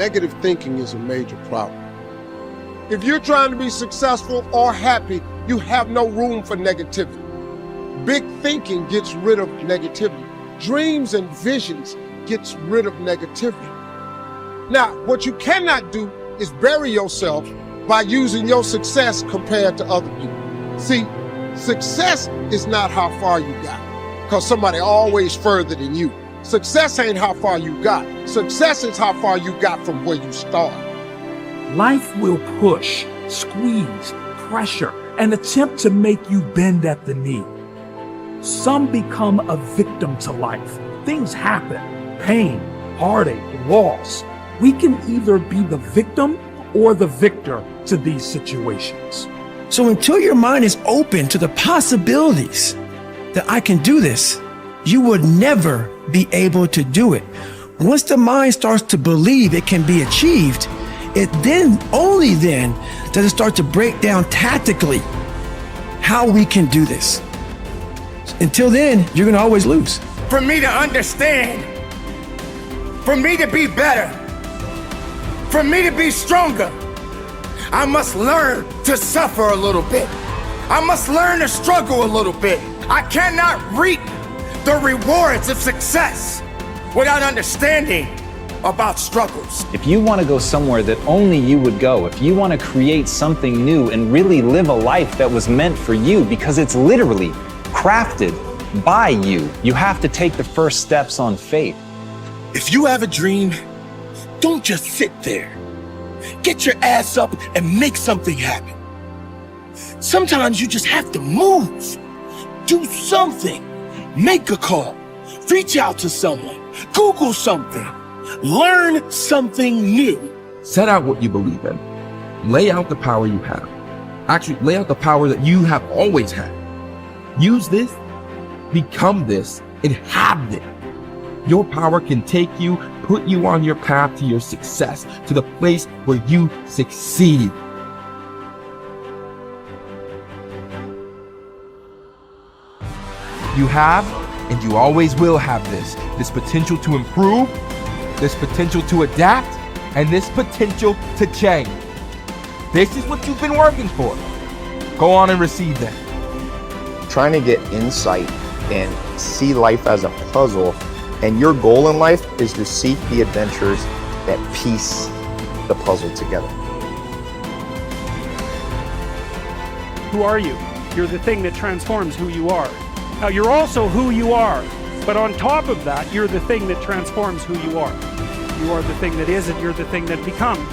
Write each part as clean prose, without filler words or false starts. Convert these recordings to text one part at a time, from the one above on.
negative thinking is a major problem. If you're trying to be successful or happy, you have no room for negativity. Big thinking gets rid of negativity. Dreams and visions gets rid of negativity. Now, what you cannot do is bury yourself by using your success compared to other people. See, success is not how far you got, because somebody always further than you. Success ain't how far you got. Success is how far you got from where you started. Life will push, squeeze, pressure, and attempt to make you bend at the knee. Some become a victim to life. Things happen, pain, heartache, loss. We can either be the victim or the victor to these situations. So until your mind is open to the possibilities that I can do this, you would never be able to do it. Once the mind starts to believe it can be achieved, it then, only then, does it start to break down tactically how we can do this. Until then, you're gonna always lose. For me to understand, for me to be better, for me to be stronger, I must learn to suffer a little bit. I must learn to struggle a little bit. I cannot reap the rewards of success without understanding about struggles. If you want to go somewhere that only you would go, if you want to create something new and really live a life that was meant for you, because it's literally crafted by you, you have to take the first steps on faith. If you have a dream, don't just sit there. Get your ass up and make something happen. Sometimes you just have to move. Do something. Make a call. Reach out to someone. Google something. Learn something new. Set out what you believe in. Lay out the power you have. Actually, lay out the power that you have always had. Use this, become this, and have it. Your power can take you, put you on your path to your success, to the place where you succeed. You have, and you always will have this potential to improve, this potential to adapt, and this potential to change. This is what you've been working for. Go on and receive that. Trying to get insight and see life as a puzzle, and your goal in life is to seek the adventures that piece the puzzle together. Who are you? You're the thing that transforms who you are. Now, you're also who you are, but on top of that, you're the thing that transforms who you are. You are the thing that is, and you're the thing that becomes.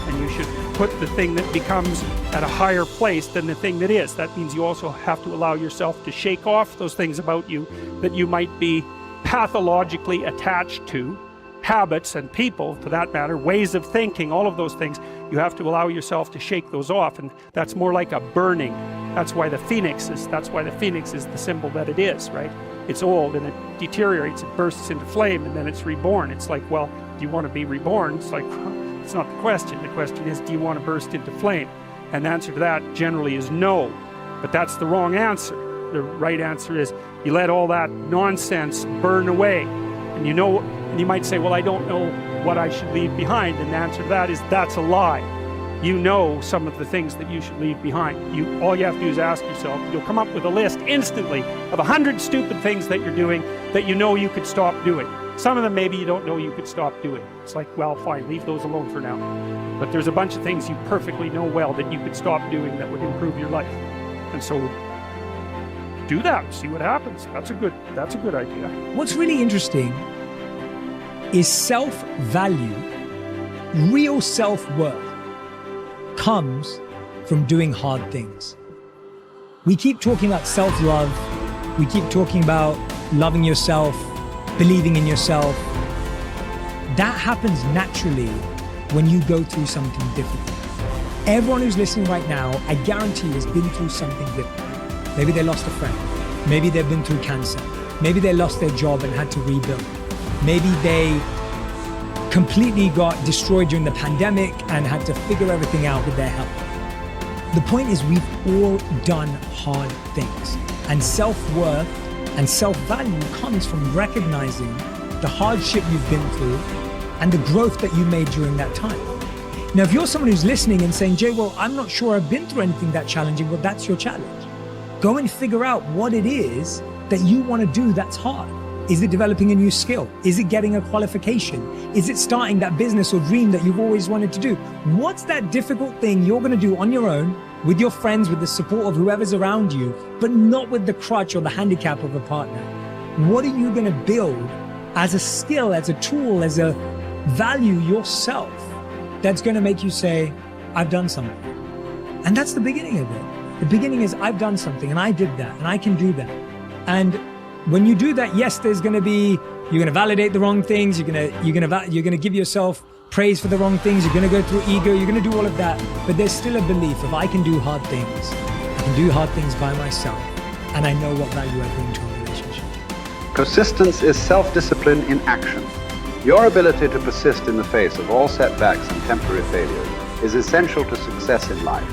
And you should put the thing that becomes at a higher place than the thing that is. That means you also have to allow yourself to shake off those things about you that you might be pathologically attached to, habits and people, for that matter, ways of thinking, all of those things. You have to allow yourself to shake those off, and that's more like a burning. That's why the phoenix is the symbol that it is, right? It's old and it deteriorates, it bursts into flame, and then it's reborn. It's like, well, do you want to be reborn? It's like, it's not the question. The question is, do you want to burst into flame? And the answer to that generally is no, but that's the wrong answer. The right answer is you let all that nonsense burn away. And you might say, well, I don't know what I should leave behind. And the answer to that is, that's a lie. You know some of the things that you should leave behind. All you have to do is ask yourself. You'll come up with a list instantly of 100 stupid things that you're doing that you know you could stop doing. Some of them maybe you don't know you could stop doing. It's like, well, fine, leave those alone for now. But there's a bunch of things you perfectly know well that you could stop doing that would improve your life. And so do that, see what happens. That's a good idea. What's really interesting is self-value, real self-worth comes from doing hard things. We keep talking about self-love, we keep talking about loving yourself, believing in yourself. That happens naturally when you go through something difficult. Everyone who's listening right now, I guarantee has been through something difficult. Maybe they lost a friend, maybe they've been through cancer, maybe they lost their job and had to rebuild. Maybe they completely got destroyed during the pandemic and had to figure everything out with their health. The point is, we've all done hard things, and self-worth and self-value comes from recognizing the hardship you've been through and the growth that you made during that time. Now, if you're someone who's listening and saying, Jay, well, I'm not sure I've been through anything that challenging, well, that's your challenge. Go and figure out what it is that you want to do that's hard. Is it developing a new skill? Is it getting a qualification? Is it starting that business or dream that you've always wanted to do? What's that difficult thing you're going to do on your own, with your friends, with the support of whoever's around you, but not with the crutch or the handicap of a partner? What are you going to build as a skill, as a tool, as a value yourself that's going to make you say, I've done something? And that's the beginning of it. The beginning is, I've done something and I did that and I can do that. And when you do that, yes, there's going to be, you're going to validate the wrong things. You're going to give yourself praise for the wrong things. You're going to go through ego. You're going to do all of that. But there's still a belief of, I can do hard things. I can do hard things by myself. And I know what value I bring to a relationship. Persistence is self-discipline in action. Your ability to persist in the face of all setbacks and temporary failures is essential to success in life.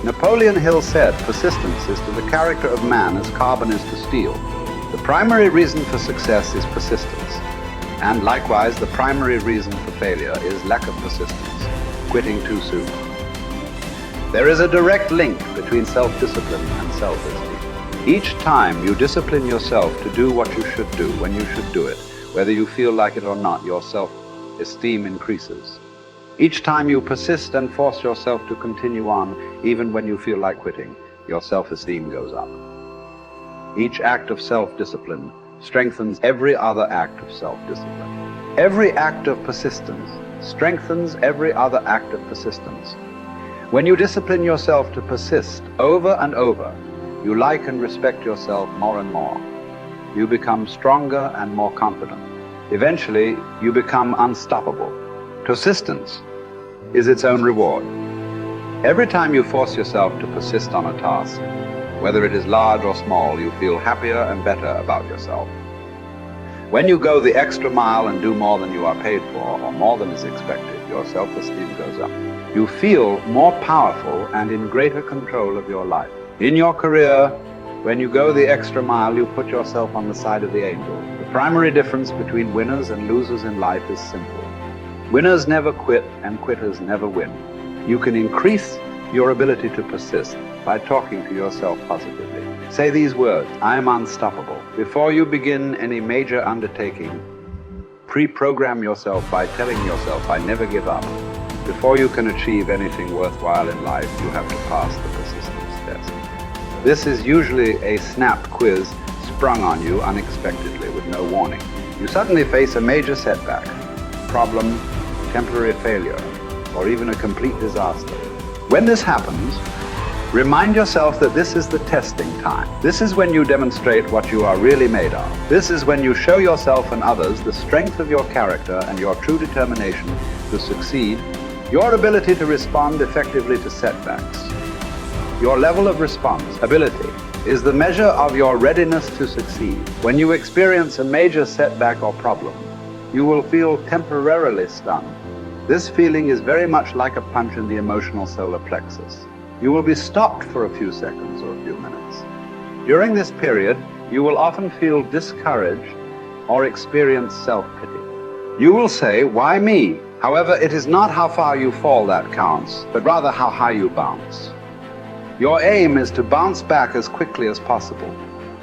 Napoleon Hill said, persistence is to the character of man as carbon is to steel. The primary reason for success is persistence. And likewise, the primary reason for failure is lack of persistence, quitting too soon. There is a direct link between self-discipline and self-esteem. Each time you discipline yourself to do what you should do when you should do it, whether you feel like it or not, your self-esteem increases. Each time you persist and force yourself to continue on, even when you feel like quitting, your self-esteem goes up. Each act of self-discipline strengthens every other act of self-discipline. Every act of persistence strengthens every other act of persistence. When you discipline yourself to persist over and over, you like and respect yourself more and more. You become stronger and more confident. Eventually, you become unstoppable. Persistence is its own reward. Every time you force yourself to persist on a task, whether it is large or small, you feel happier and better about yourself. When you go the extra mile and do more than you are paid for, or more than is expected, your self-esteem goes up. You feel more powerful and in greater control of your life. In your career, when you go the extra mile, you put yourself on the side of the angel. The primary difference between winners and losers in life is simple. Winners never quit and quitters never win. You can increase your ability to persist by talking to yourself positively. Say these words, I am unstoppable. Before you begin any major undertaking, pre-program yourself by telling yourself, I never give up. Before you can achieve anything worthwhile in life, you have to pass the persistence test. This is usually a snap quiz sprung on you unexpectedly with no warning. You suddenly face a major setback, problem, temporary failure, or even a complete disaster. When this happens, remind yourself that this is the testing time. This is when you demonstrate what you are really made of. This is when you show yourself and others the strength of your character and your true determination to succeed, your ability to respond effectively to setbacks. Your level of response, ability, is the measure of your readiness to succeed. When you experience a major setback or problem, you will feel temporarily stunned. This feeling is very much like a punch in the emotional solar plexus. You will be stopped for a few seconds or a few minutes. During this period, you will often feel discouraged or experience self-pity. You will say, why me? However, it is not how far you fall that counts, but rather how high you bounce. Your aim is to bounce back as quickly as possible.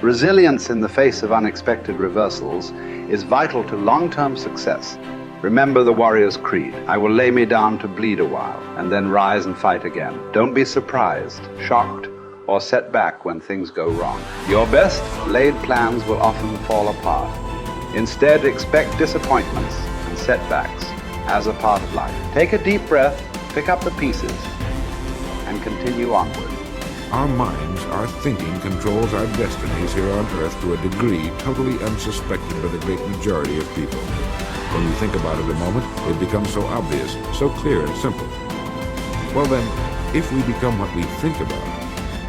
Resilience in the face of unexpected reversals is vital to long-term success. Remember the warrior's creed. I will lay me down to bleed a while and then rise and fight again. Don't be surprised, shocked, or set back when things go wrong. Your best laid plans will often fall apart. Instead, expect disappointments and setbacks as a part of life. Take a deep breath, pick up the pieces, and continue onward. Our minds, our thinking controls our destinies here on Earth to a degree totally unsuspected by the great majority of people. When you think about it a moment, it becomes so obvious, so clear and simple. Well then, if we become what we think about,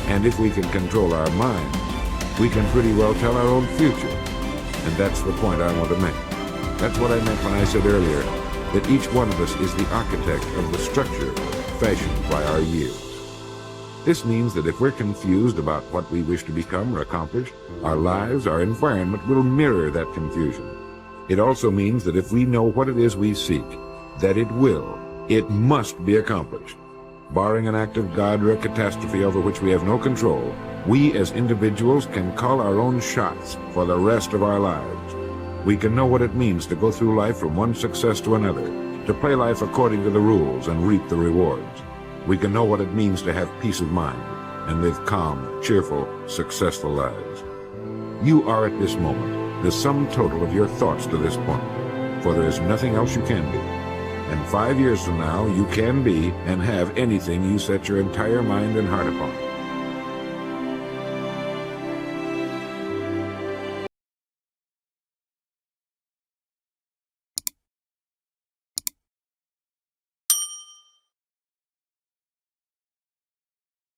and if we can control our minds, we can pretty well tell our own future. And that's the point I want to make. That's what I meant when I said earlier that each one of us is the architect of the structure fashioned by our years. This means that if we're confused about what we wish to become or accomplish, our lives, our environment will mirror that confusion. It also means that if we know what it is we seek, that it must be accomplished. Barring an act of God or a catastrophe over which we have no control, we as individuals can call our own shots for the rest of our lives. We can know what it means to go through life from one success to another, to play life according to the rules and reap the rewards. We can know what it means to have peace of mind and live calm, cheerful, successful lives. You are at this moment the sum total of your thoughts to this point, for there is nothing else you can be. And 5 years from now, you can be and have anything you set your entire mind and heart upon.